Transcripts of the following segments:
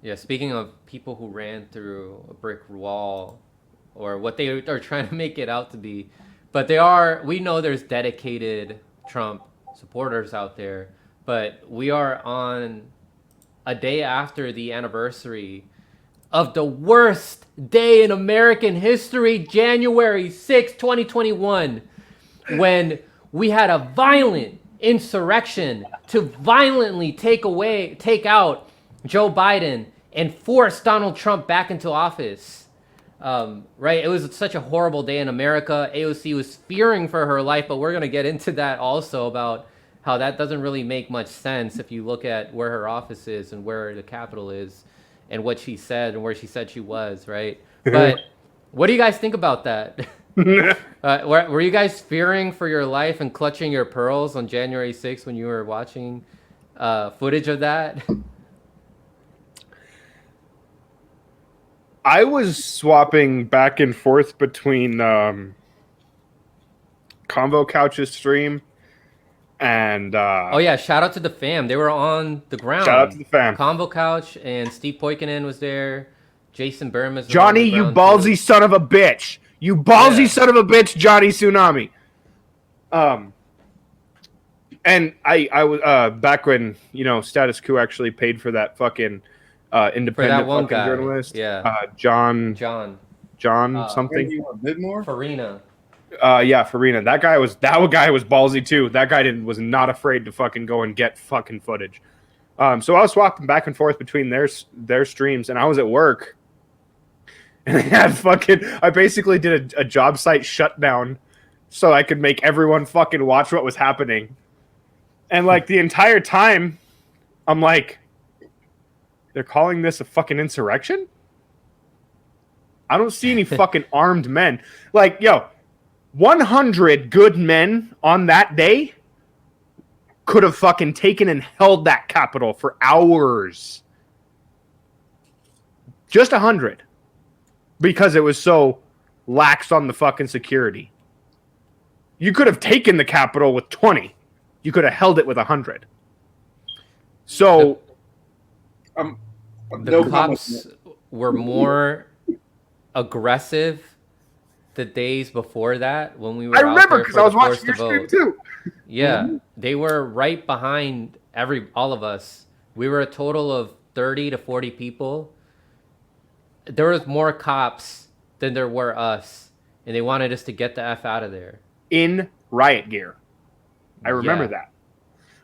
Yeah, speaking of people who ran through a brick wall or what they are trying to make it out to be, but we know there's dedicated Trump supporters out there, but we are on a day after the anniversary of the worst day in American history, January 6th, 2021, when we had a violent insurrection to violently take out Joe Biden and force Donald Trump back into office. Right? It was such a horrible day in America. AOC was fearing for her life, but we're going to get into that also about how that doesn't really make much sense if you look at where her office is and where the Capitol is and what she said and where she said she was, right? But what do you guys think about that? Were you guys fearing for your life and clutching your pearls on January 6th when you were watching footage of that? I was swapping back and forth between Convo Couch's stream and Oh yeah, shout out to the fam. They were on the shout out to ground. the fam. Convo Couch and Steve Poikonen was there. Jason Burmas was on Johnny, the you ground ballsy too. son of a bitch. You ballsy Yeah. son of a bitch, Johnny Tsunami. Um, and I was back when Status Quo actually paid for that fucking For that independent one fucking guy. journalist, Yeah. John John. something. You want a bit more? Farina. Yeah, Farina. That guy was ballsy too. That guy was not afraid to fucking go and get fucking footage. So I was swapping back and forth between their streams, and I was at work, and I basically did a job site shutdown so I could make everyone fucking watch what was happening. And like the entire time, I'm like, they're calling this a fucking insurrection? I don't see any fucking armed men. Like, yo, 100 good men on that day could have fucking taken and held that Capitol for hours. Just 100. Because it was so lax on the fucking security. You could have taken the Capitol with 20. You could have held it with 100. So, The cops were more aggressive the days before that when we were I out remember there because for I the was force watching to your stream vote. too. Yeah, they were right behind all of us. We were a total of 30 to 40 people. There was more cops than there were us, and they wanted us to get the F out of there. In riot gear. I remember Yeah. that.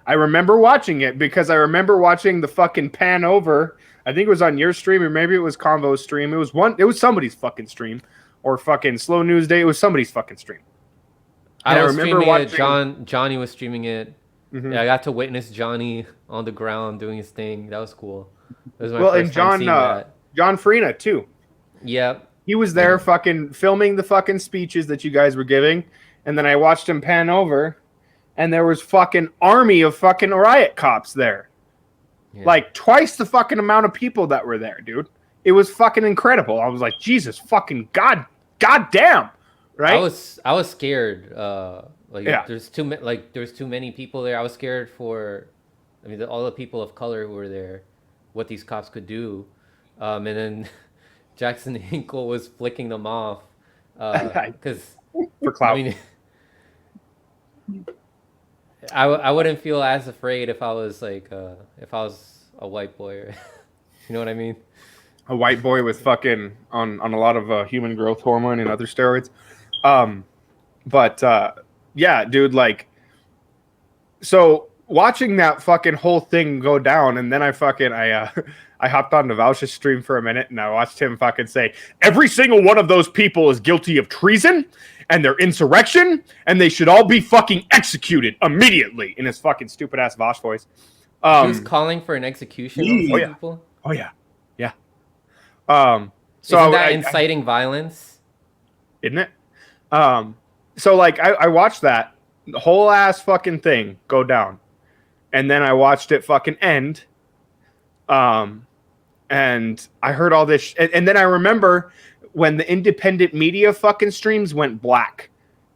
I remember watching it because I remember watching the fucking pan over. I think it was on your stream or maybe it was Convo's stream. It was somebody's fucking stream or fucking Slow News Day. It was somebody's fucking stream. And I I was remember streaming it. watching. Johnny was streaming it. Mhm. Yeah, I got to witness Johnny on the ground doing his thing. That was cool. It was my Well, and first time seeing that. John Farina too. Yep. He was there fucking filming the fucking speeches that you guys were giving, and then I watched him pan over, and there was fucking army of fucking riot cops there. Yeah. Like twice the fucking amount of people that were there, dude. It was fucking incredible. I was like, Jesus fucking god damn. Right? I was scared. Yeah. There's too many people there. I was scared for, I mean, all the people of color who were there, what these cops could do, and then Jackson Hinkle was flicking them off, because For clout. I mean, I wouldn't feel as afraid if I was if I was a white boy, or, you know what I mean? A white boy with fucking on a lot of human growth hormone and other steroids. But yeah, dude, like, so watching that fucking whole thing go down, and then I I hopped on Navalsh's stream for a minute, and I watched him fucking say every single one of those people is guilty of treason, and they're insurrection, and they should all be fucking executed immediately in his fucking stupid ass Vosh voice. He was calling for an execution on some Oh, yeah. people. Oh yeah, yeah. So Isn't that inciting violence? isn't it? So like I watched that whole ass fucking thing go down, and then I watched it fucking end. And I heard all this, and then I remember when the independent media fucking streams went black.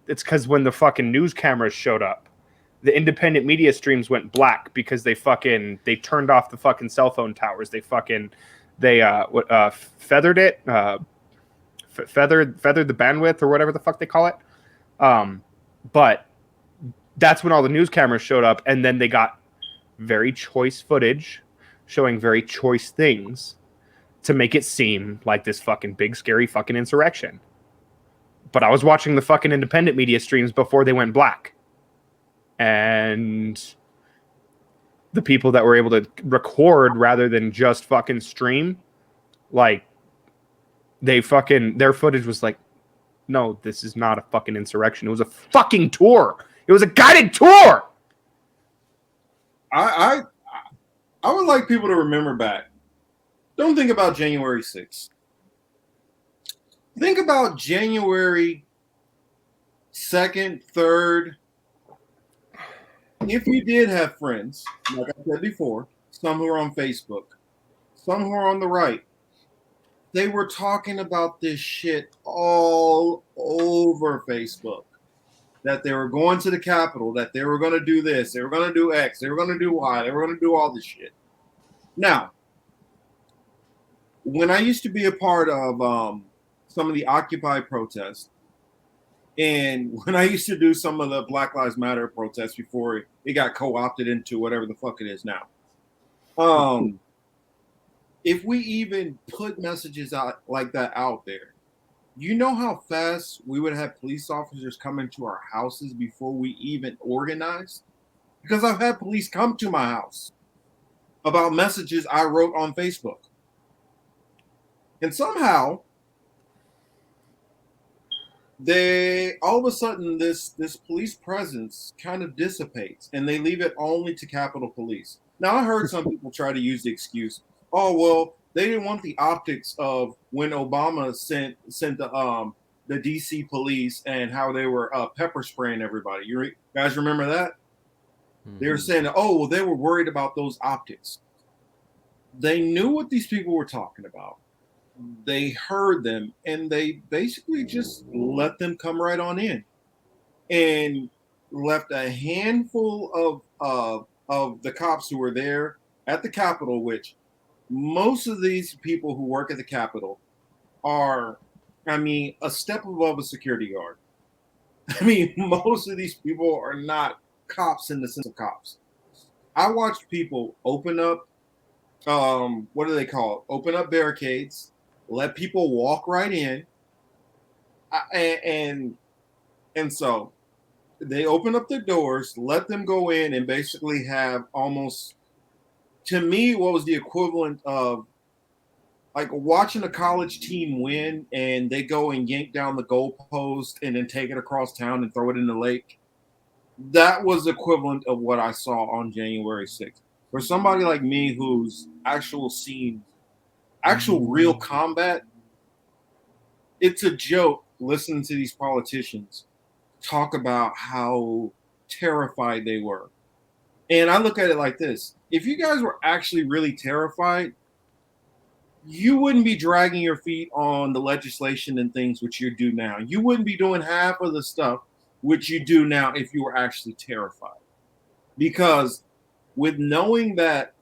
It's because when the fucking news cameras showed up, the independent media streams went black because they turned off the fucking cell phone towers. They fucking they feathered it, feathered the bandwidth or whatever the fuck they call it. But that's when all the news cameras showed up, and then they got very choice footage showing very choice things to make it seem like this fucking big scary fucking insurrection. But I was watching the fucking independent media streams before they went black. And the people that were able to record rather than just fucking stream, like, their footage was like, no, this is not a fucking insurrection. It was a fucking tour. It was a guided tour. I would like people to remember back. Don't think about January 6th. Think about January 2nd, 3rd. If you did have friends, like I said before, some who are on Facebook, some who are on the right, they were talking about this shit all over Facebook. That they were going to the Capitol, that they were going to do this, they were going to do X, they were going to do Y, they were going to do all this shit. Now, when I used to be a part of some of the Occupy protests, and when I used to do some of the Black Lives Matter protests before it got co-opted into whatever the fuck it is now, if we even put messages out like that out there, you know how fast we would have police officers come into our houses before we even organized? Because I've had police come to my house about messages I wrote on Facebook. And somehow, all of a sudden this police presence kind of dissipates, and they leave it only to Capitol Police. Now, I heard some people try to use the excuse, oh, well, they didn't want the optics of when Obama sent the DC police and how they were pepper spraying everybody. You guys remember that? Mm-hmm. They were saying, oh, well, they were worried about those optics. They knew what these people were talking about. They heard them, and they basically just let them come right on in, and left a handful of the cops who were there at the Capitol, which most of these people who work at the Capitol are, I mean, a step above a security guard. I mean, most of these people are not cops in the sense of cops. I watched people open up, what do they call it? Open up barricades, let people walk right in, and so they open up the doors, let them go in, and basically have almost, to me, what was the equivalent of like watching a college team win and they go and yank down the goalpost and then take it across town and throw it in the lake. That was equivalent of what I saw on January 6th. For somebody like me who's actual real combat, it's a joke listening to these politicians talk about how terrified they were. And I look at it like this. If you guys were actually really terrified, you wouldn't be dragging your feet on the legislation and things which you do now. You wouldn't be doing half of the stuff which you do now if you were actually terrified. Because with knowing that,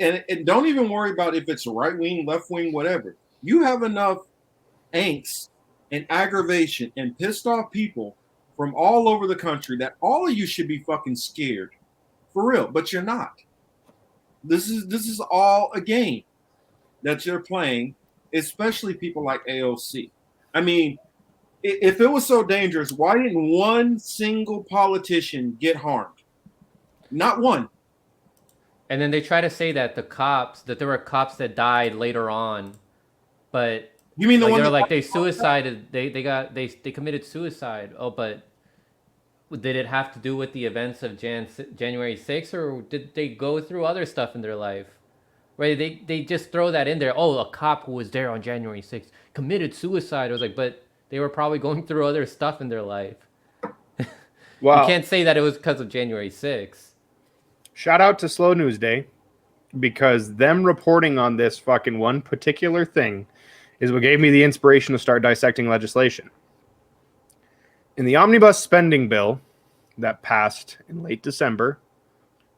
and don't even worry about if it's right wing, left wing, whatever. You have enough angst and aggravation and pissed off people from all over the country that all of you should be fucking scared. For real, but you're not. This is all a game that you're playing, especially people like AOC. I mean, if it was so dangerous, why didn't one single politician get harmed? Not one. And then they try to say that there were cops that died later on, but you mean the one that they suicided? They committed suicide. Oh, but did it have to do with the events of January 6th, or did they go through other stuff in their life? Right? They just throw that in there. Oh, a cop who was there on January 6th committed suicide. I was like, but they were probably going through other stuff in their life. Well, you can't say that it was because of January 6th. Shout out to Slow News Day, because them reporting on this fucking one particular thing is what gave me the inspiration to start dissecting legislation. In the omnibus spending bill that passed in late December,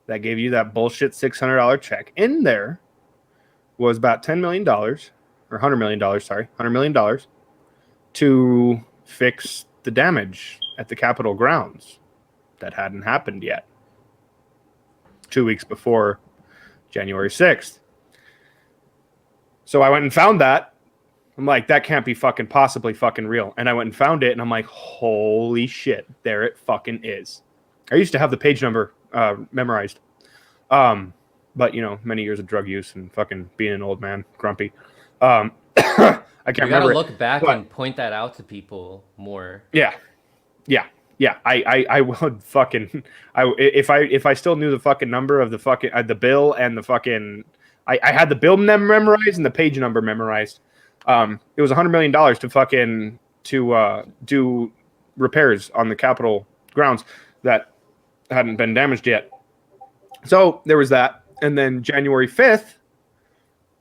that gave you that bullshit $600 check, in there was about $10 million or $100 million, sorry, $100 million to fix the damage at the Capitol grounds that hadn't happened yet 2 weeks before January 6th. So I went and found that. I'm like, that can't be fucking possibly fucking real. And I went and found it, and I'm like, holy shit, there it fucking is. I used to have the page number memorized. But, you know, many years of drug use and fucking being an old man, grumpy. I can't remember. You gotta look it, back but, and point that out to people more. Yeah. I would fucking if I still knew the fucking number of the fucking the bill and the fucking I had the bill memorized and the page number memorized. It was $100 million to fucking do repairs on the Capitol grounds that hadn't been damaged yet. So there was that, and then January 5th,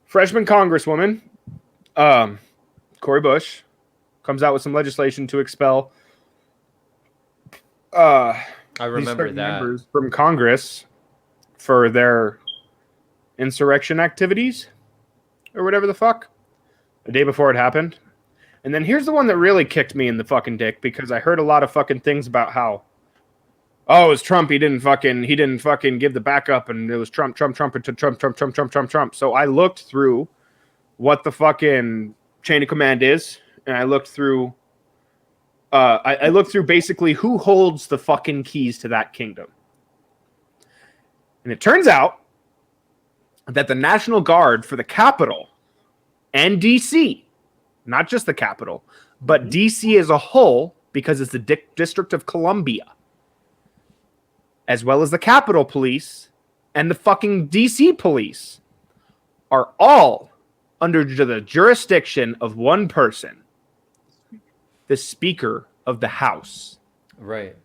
freshman Congresswoman Cori Bush comes out with some legislation to expel I remember that members from Congress for their insurrection activities or whatever the fuck the day before it happened. And then here's the one that really kicked me in the fucking dick, because I heard a lot of fucking things about how, oh, it was Trump. He didn't fucking give the backup, and it was Trump. So I looked through what the fucking chain of command is, and I looked through I looked through basically who holds the fucking keys to that kingdom. And it turns out that the National Guard for the Capitol and DC, not just the Capitol, but DC as a whole, because it's the District of Columbia, as well as the Capitol Police and the fucking DC Police, are all under the jurisdiction of one person, the Speaker of the House. right.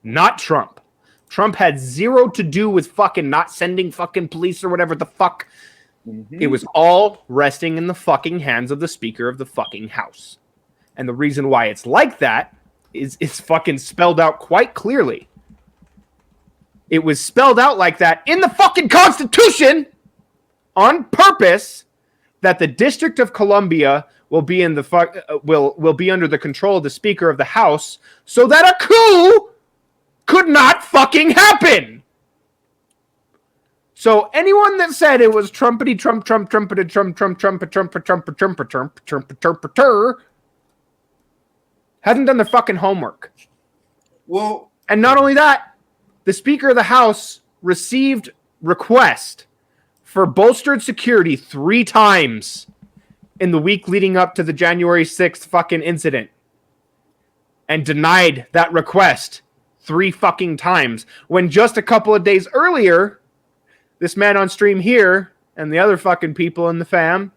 Not Trump. Trump had zero to do with fucking not sending fucking police or whatever the fuck. Mm-hmm. It was all resting in the fucking hands of the Speaker of the fucking House. And the reason why it's like that is it's fucking spelled out quite clearly. It was spelled out like that in the fucking Constitution on purpose, that the District of Columbia will be in the will be under the control of the Speaker of the House, so that a coup could not fucking happen. So anyone that said it was Trumpity Trump trumpeted Trump hasn't done their fucking homework. Well, and not only that, the Speaker of the House received request for bolstered security 3 times in the week leading up to the January 6th fucking incident, and denied that request 3 fucking times, when just a couple of days earlier, this man on stream here and the other fucking people in the fam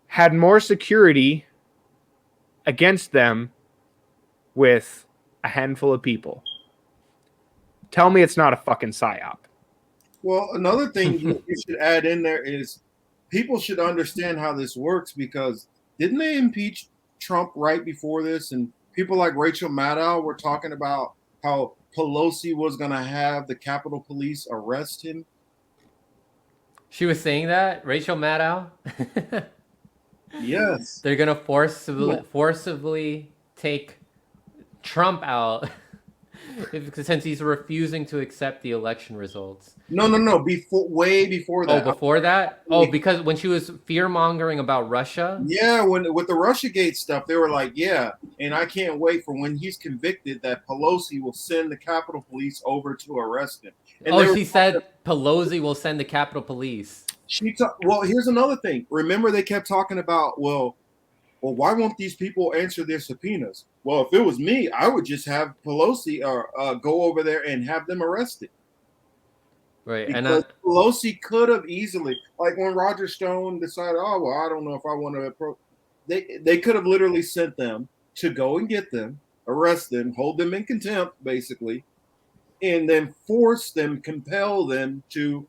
had more security against them with a handful of people. Tell me it's not a fucking psyop. Well, another thing you should add in there is people should understand how this works, because didn't they impeach Trump right before this? And people like Rachel Maddow were talking about how Pelosi was going to have the Capitol Police arrest him. She was saying that? Rachel Maddow? Yes. They're going to forcibly take Trump out since he's refusing to accept the election results. No. Way before that. Oh, before that? Oh, because when she was fear-mongering about Russia? Yeah, with the Russiagate stuff, they were like, yeah, and I can't wait for when he's convicted that Pelosi will send the Capitol Police over to arrest him. And she said Pelosi will send the Capitol Police. Well, here's another thing. Remember, they kept talking about, well, why won't these people answer their subpoenas? Well, if it was me, I would just have Pelosi go over there and have them arrested. Right. Because Pelosi could have easily, like when Roger Stone decided, oh, well, I don't know if I want to approach. They could have literally sent them to go and get them, arrest them, hold them in contempt, basically, and then force them, compel them to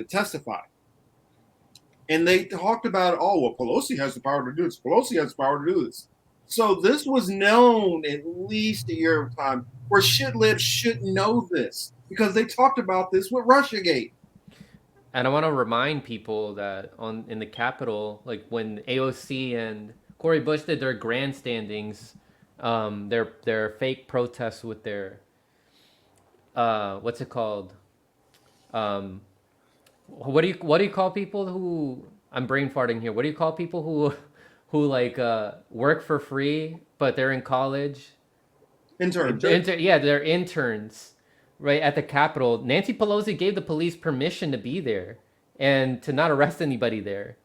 testify. And they talked about, oh, well, Pelosi has the power to do this. Pelosi has the power to do this. So this was known at least a year of time, where shitlibs should know this, because they talked about this with Russiagate. And I want to remind people that in the Capitol, like when AOC and Cori Bush did their grandstandings, their fake protests with their what's it called? Um, what do you call people who I'm brain farting here? What do you call people who like work for free but they're in college? Intern. Yeah, they're interns, right at the Capitol. Nancy Pelosi gave the police permission to be there and to not arrest anybody there.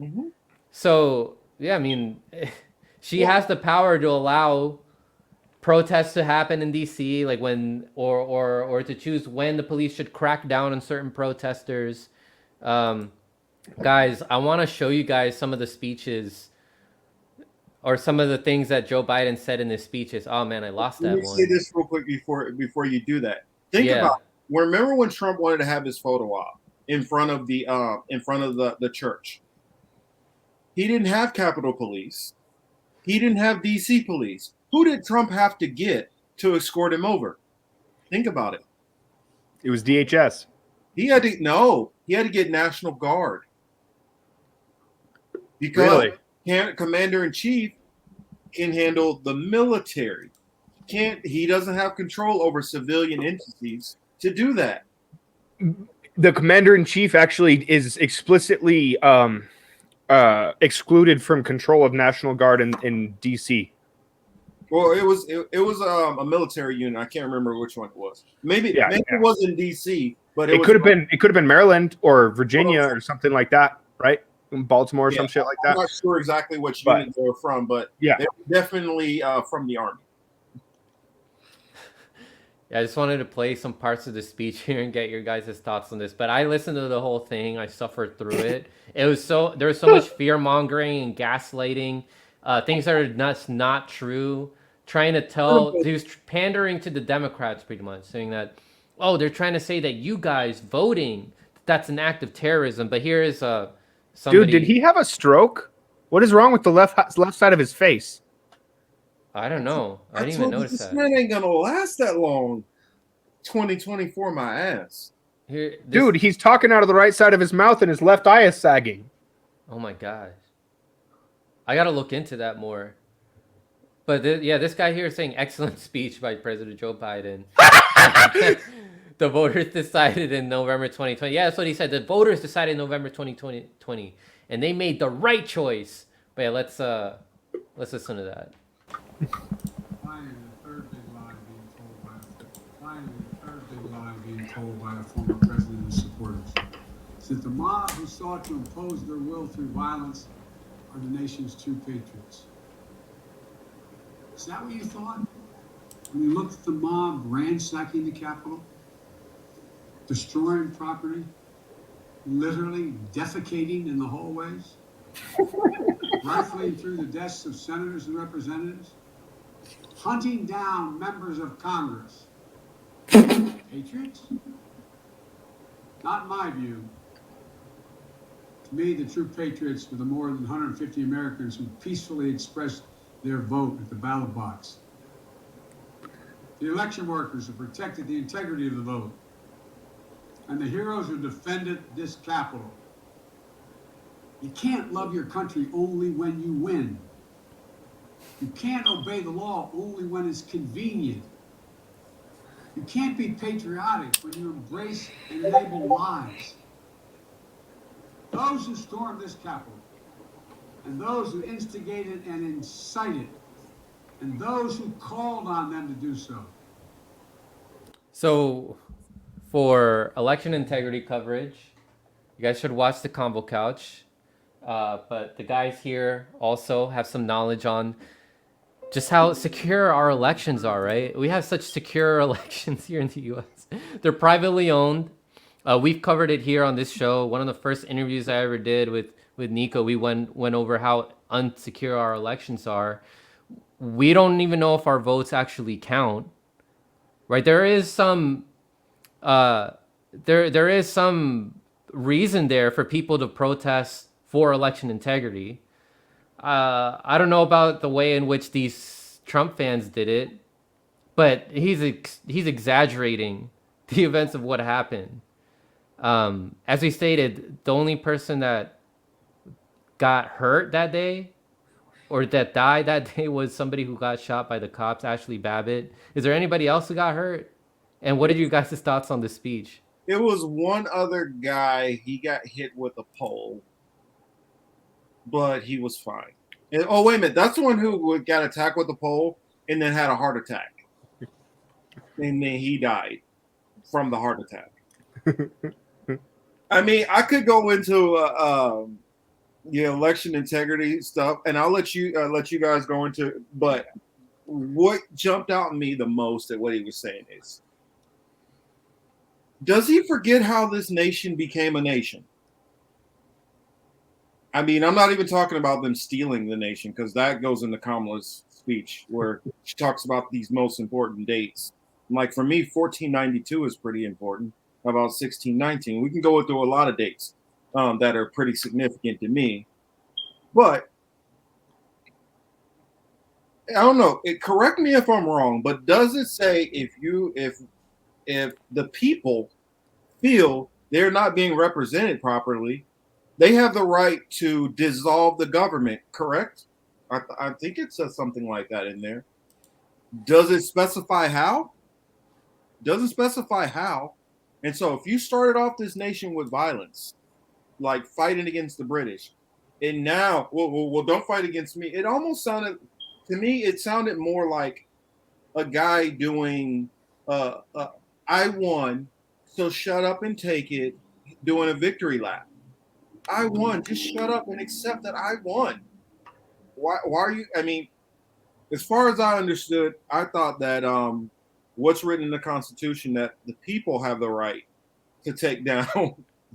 Mm-hmm. So yeah, I mean, she has the power to allow protests to happen in DC, like when or to choose when the police should crack down on certain protesters. Um, Guys, I want to show you guys some of the speeches or some of the things that Joe Biden said in his speeches. Oh man, I lost Let that me say one. this real quick before you do that. Think Yeah. about. Remember when Trump wanted to have his photo op in front of the church? He didn't have Capitol Police. He didn't have DC Police. Who did Trump have to get to escort him over? Think about it. It was DHS. He had to get National Guard because Commander in Chief can handle the military. He doesn't have control over civilian entities to do that. The commander in chief actually is explicitly excluded from control of National Guard in DC. Well, it was a military unit. I can't remember which one it was. Maybe it was in DC, but it could have been Maryland or Virginia or something like that, right? Baltimore or some shit like that. I'm not sure exactly which unit they were from, but yeah, they were definitely from the Army. Yeah, I just wanted to play some parts of the speech here and get your guys' thoughts on this. But I listened to the whole thing. I suffered through it. There was so much fear mongering and gaslighting, things that are not true. Trying to tell, he was pandering to the Democrats pretty much, saying that, oh, they're trying to say that you guys voting, that's an act of terrorism. But here is somebody. Dude, did he have a stroke? What is wrong with the left side of his face? I don't know. I didn't even notice that. This man ain't gonna last that long. 2024, my ass. Dude, he's talking out of the right side of his mouth and his left eye is sagging. Oh my gosh. I gotta look into that more. But this guy here is saying excellent speech by President Joe Biden. The voters decided in November 2020. Yeah, that's what he said. The voters decided in November 2020, and they made the right choice. But yeah, let's listen to that. Finally, the third big lie being told by a former president and his supporters is that the mob who sought to impose their will through violence are the nation's true patriots. Is that what you thought? When you looked at the mob ransacking the Capitol, destroying property, literally defecating in the hallways, rifling through the desks of senators and representatives, hunting down members of Congress. Patriots? Not in my view. To me, the true patriots were the more than 150 Americans who peacefully expressed their vote at the ballot box. The election workers who protected the integrity of the vote. And the heroes who defended this Capitol. You can't love your country only when you win. You can't obey the law only when it's convenient. You can't be patriotic when you embrace and label lies. Those who stormed this Capitol, and those who instigated and incited, and those who called on them to do so. So, for election integrity coverage, you guys should watch the Convo Couch. But the guys here also have some knowledge on just how secure our elections are, right? We have such secure elections here in the U.S. They're privately owned. We've covered it here on this show. One of the first interviews I ever did with Nico, we went over how unsecure our elections are. We don't even know if our votes actually count, right? There is some there is some reason there for people to protest for election integrity. I don't know about the way in which these Trump fans did it, but he's exaggerating the events of what happened. As we stated, the only person that got hurt that day or that died that day was somebody who got shot by the cops, Ashley Babbitt. Is there anybody else who got hurt? And what are you guys' thoughts on the speech? It was one other guy. He got hit with a pole, but he was fine. And, oh, wait a minute. That's the one who got attacked with a pole and then had a heart attack. And then he died from the heart attack. I mean, I could go into election integrity stuff, and I'll let you guys go into. But what jumped out at me the most at what he was saying is, does he forget how this nation became a nation? I mean, I'm not even talking about them stealing the nation, because that goes into Kamala's speech where she talks about these most important dates. Like for me, 1492 is pretty important. About 1619. We can go through a lot of dates that are pretty significant to me. But I don't know. Correct me if I'm wrong, but does it say if the people feel they're not being represented properly, they have the right to dissolve the government, correct? I think it says something like that in there. Does it specify how? Doesn't specify how. And so if you started off this nation with violence, like fighting against the British, and now, well, don't fight against me. It almost sounded, to me, it sounded more like a guy doing, I won, so shut up and take it, doing a victory lap. I won, just shut up and accept that I won. Why are you, I mean, as far as I understood, I thought that what's written in the Constitution, that the people have the right to take down,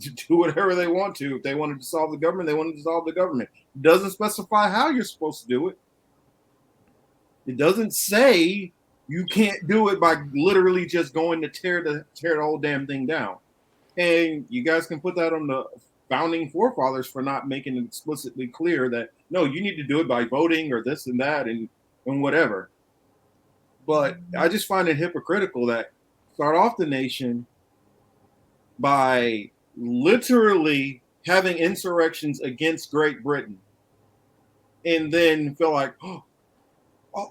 to do whatever they want to. If they want to dissolve the government, they want to dissolve the government. It doesn't specify how you're supposed to do it. It doesn't say you can't do it by literally just going to tear the whole damn thing down. And you guys can put that on the founding forefathers for not making it explicitly clear that, no, you need to do it by voting or this and that and whatever. But I just find it hypocritical that start off the nation by literally having insurrections against Great Britain and then feel like,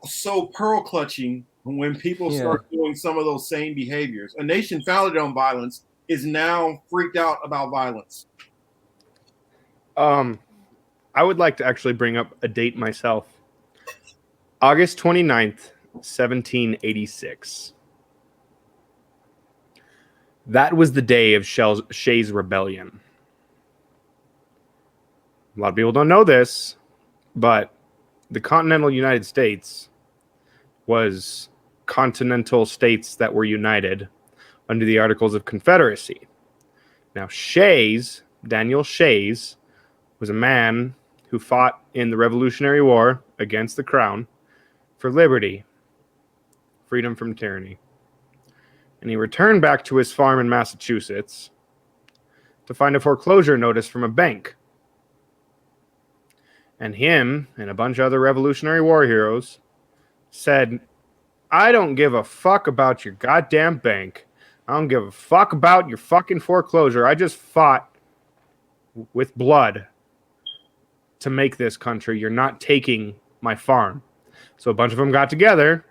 so pearl clutching when people start doing some of those same behaviors. A nation founded on violence is now freaked out about violence. I would like to actually bring up a date myself. August 29th, 1786. That was the day of Shays' Rebellion. A lot of people don't know this, but the continental United States was continental states that were united under the Articles of Confederacy. Now, Daniel Shays, was a man who fought in the Revolutionary War against the Crown for liberty, freedom from tyranny. And he returned back to his farm in Massachusetts to find a foreclosure notice from a bank. And him and a bunch of other Revolutionary War heroes said, I don't give a fuck about your goddamn bank. I don't give a fuck about your fucking foreclosure. I just fought with blood to make this country. You're not taking my farm. So a bunch of them got together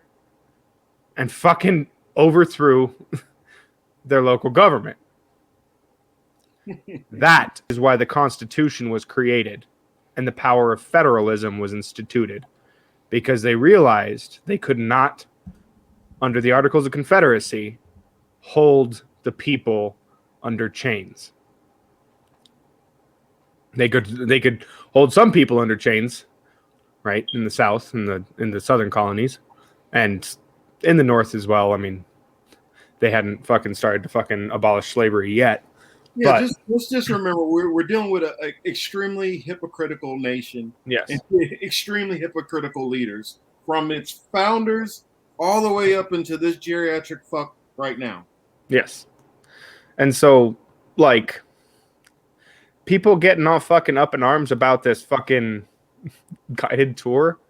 and fucking overthrew their local government. That is why the Constitution was created and the power of federalism was instituted, because they realized they could not, under the Articles of Confederacy, hold the people under chains. They could hold some people under chains, right, in the South, in the southern colonies, and in the North as well. I mean, they hadn't fucking started to fucking abolish slavery yet. Yeah, let's just remember we're dealing with an extremely hypocritical nation. Yes, and extremely hypocritical leaders, from its founders all the way up into this geriatric fuck right now. Yes, and so like people getting all fucking up in arms about this fucking guided tour.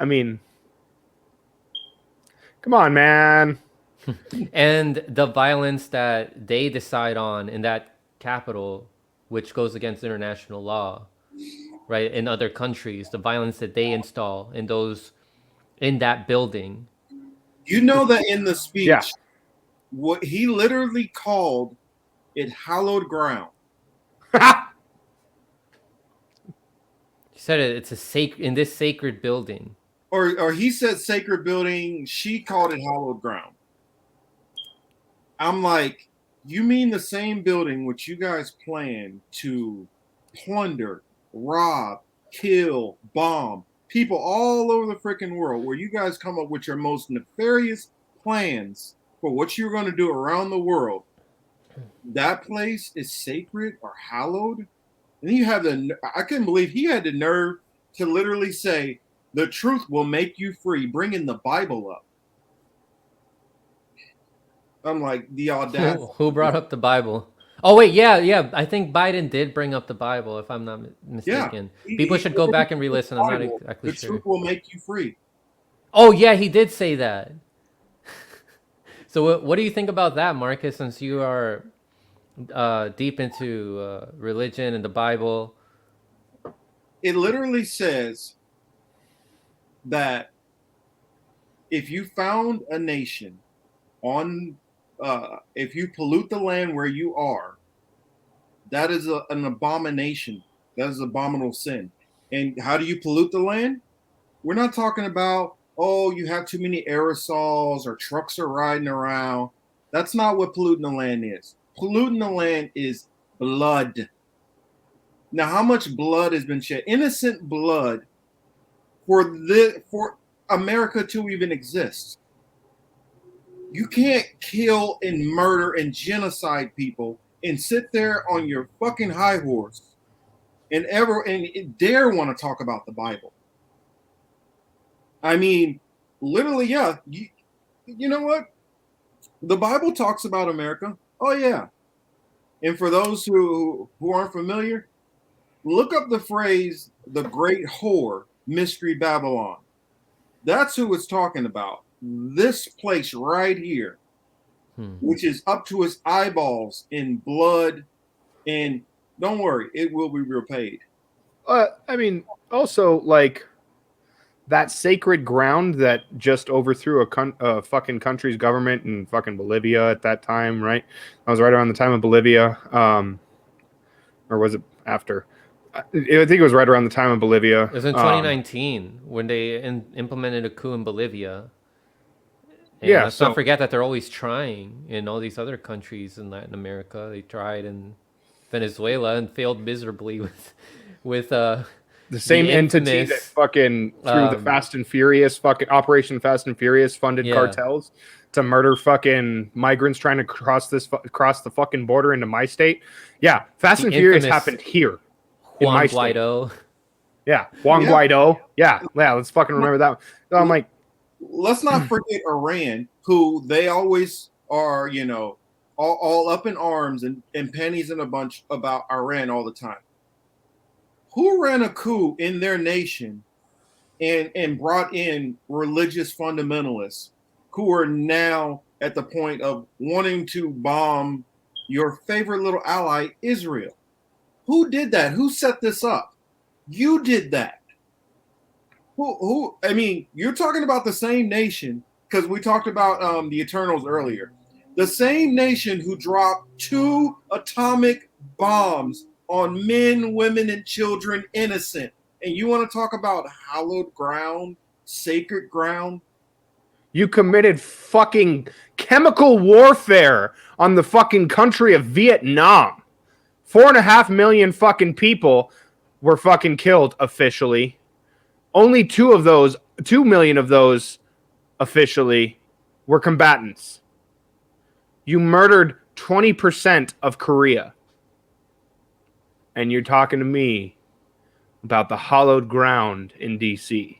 I mean, come on, man. And the violence that they decide on in that capital, which goes against international law, right? In other countries, the violence that they install in that building. You know that in the Yeah. speech, what he literally called it hallowed ground. He said it's in this sacred building. Or he said sacred building, she called it hallowed ground. I'm like, you mean the same building which you guys plan to plunder, rob, kill, bomb people all over the freaking world, where you guys come up with your most nefarious plans for what you're going to do around the world. That place is sacred or hallowed. And you have I couldn't believe he had the nerve to literally say, the truth will make you free, bringing the Bible up. I'm like, the audacity. Who brought up the Bible? Oh wait, yeah. I think Biden did bring up the Bible, if I'm not mistaken. Yeah. People should go back and re-listen. I'm not Bible, exactly the sure. truth will make you free. Oh yeah, he did say that. So what do you think about that, Marcus? Since you are deep into religion and the Bible. It literally says that if you found a nation if you pollute the land where you are, that is an abomination. That is abominable sin. And how do you pollute the land? We're not talking about, oh, you have too many aerosols or trucks are riding around. That's not what polluting the land is. Polluting the land is blood. Now, how much blood has been shed? Innocent blood for America to even exist. You can't kill and murder and genocide people and sit there on your fucking high horse and dare want to talk about the Bible. I mean, literally, yeah. You know what? The Bible talks about America. Oh, yeah. And for those who aren't familiar, look up the phrase, the great whore, Mystery Babylon. That's who it's talking about. This place right here, which is up to its eyeballs in blood. And don't worry, it will be repaid. I mean, also, like, that sacred ground that just overthrew a fucking country's government in fucking Bolivia at that time, right? I was right around the time of Bolivia. Or was it after? I think it was right around the time of Bolivia. It was in 2019 when they implemented a coup in Bolivia. And yeah, let's not forget that they're always trying in all these other countries in Latin America. They tried in Venezuela and failed miserably with the same entity that fucking through the Fast and Furious fucking Operation Fast and Furious funded cartels to murder fucking migrants trying to cross the fucking border into my state. Yeah, Fast and Furious happened here. Juan Guaido. Yeah, Juan Guaido. Yeah, let's fucking remember that one. So I'm like, let's not forget Iran, who they always are, all up in arms and pennies in a bunch about Iran all the time. Who ran a coup in their nation and brought in religious fundamentalists who are now at the point of wanting to bomb your favorite little ally, Israel? Who did that? Who set this up? You did that. Who? I mean, you're talking about the same nation, because we talked about the Eternals earlier. The same nation who dropped 2 atomic bombs on men, women, and children innocent. And you want to talk about hallowed ground, sacred ground? You committed fucking chemical warfare on the fucking country of Vietnam. 4.5 million fucking people were fucking killed officially. Only 2 million of those officially were combatants. You murdered 20% of Korea. And you're talking to me about the hallowed ground in DC.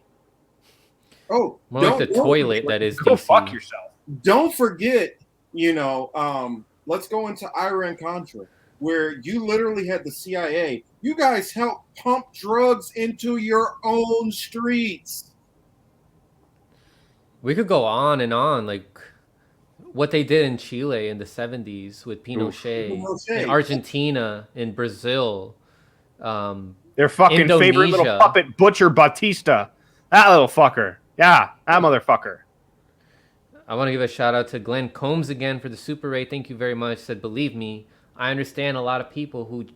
Oh, more like the toilet that is go DC. Fuck yourself. Don't forget, let's go into Iran-Contra, where you literally had the CIA. You guys helped pump drugs into your own streets. We could go on and on. Like, what they did in Chile in the 70s with Pinochet, Pinochet. in Argentina, in Brazil, Their fucking favorite little Indonesia. puppet, Butcher Batista. That little fucker. Yeah, that motherfucker. I want to give a shout out to Glenn Combs again for the super rate. Thank you very much. Said, believe me, I understand a lot of people who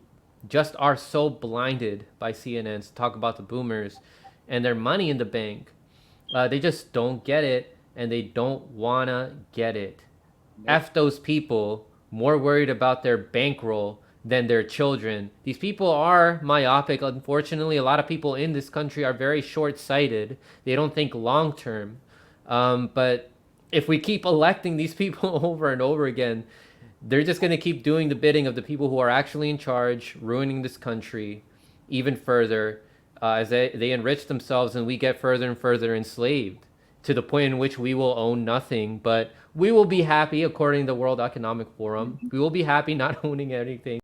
just are so blinded by CNN to talk about the boomers and their money in the bank. They just don't get it, and they don't want to get it. F those people, more worried about their bankroll than their children. These people are myopic. Unfortunately, a lot of people in this country are very short-sighted. They don't think long-term. But if we keep electing these people over and over again, they're just going to keep doing the bidding of the people who are actually in charge, ruining this country even further as they enrich themselves, and we get further and further enslaved to the point in which we will own nothing. But we will be happy, according to the World Economic Forum. We will be happy not owning anything.